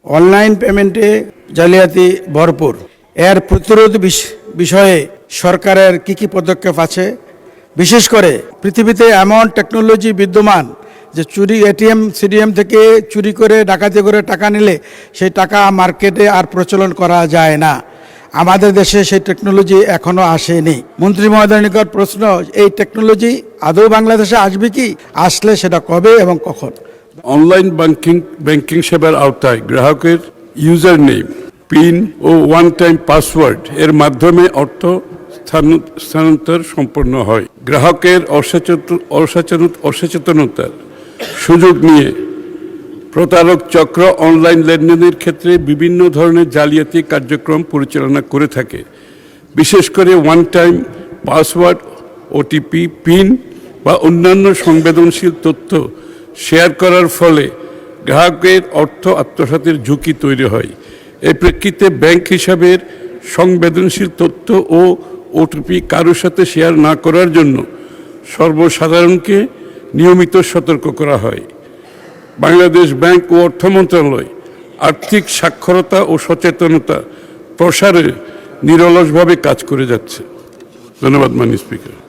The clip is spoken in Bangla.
অনলাইন পেমেন্টে জালিয়াতি ভরপুর। এর প্রতিরোধ বিষয়ে সরকারের কি পদক্ষেপ আছে? বিশেষ করে পৃথিবীতে এমন টেকনোলজি বিদ্যমান যে চুরি এটিএম সিডিএম থেকে চুরি করে ডাকাতি করে টাকা নিলে সেই টাকা মার্কেটে আর প্রচলন করা যায় না। আমাদের দেশে সেই টেকনোলজি এখনো আসেনি। মন্ত্রী মহোদয়ের নিকট প্রশ্ন, এই টেকনোলজি আদৌ বাংলাদেশে আসবে কি? আসলে সেটা কবে এবং কখন? অনলাইন ব্যাংকিং সেবার আওতায় গ্রাহকের ইউজার নেম, পিন ও ওয়ান টাইম পাসওয়ার্ড এর মাধ্যমে অর্থ স্থানান্তর সম্পন্ন হয়। গ্রাহকের অসচেতনতার সুযোগ নিয়ে প্রতারক চক্র অনলাইন লেনদেনের ক্ষেত্রে বিভিন্ন ধরনের জালিয়াতি কার্যক্রম পরিচালনা করে থাকে। বিশেষ করে one time password, OTP, pin বা অন্যান্য সংবেদনশীল তথ্য শেয়ার করার ফলে গ্রাহকের অর্থ আত্মসাতের ঝুঁকি তৈরি হয়। এই প্রেক্ষিতে ব্যাংক হিসাবের সংবেদনশীল তথ্য ও ওটিপি কারোর সাথে শেয়ার না করার জন্য সর্বসাধারণকে নিয়মিত সতর্ক করা হয়। বাংলাদেশ ব্যাংক ও অর্থ মন্ত্রণালয় আর্থিক সাক্ষরতা ও সচেতনতা প্রসারে নিরলসভাবে কাজ করে যাচ্ছে। ধন্যবাদ মাননীয় স্পিকার।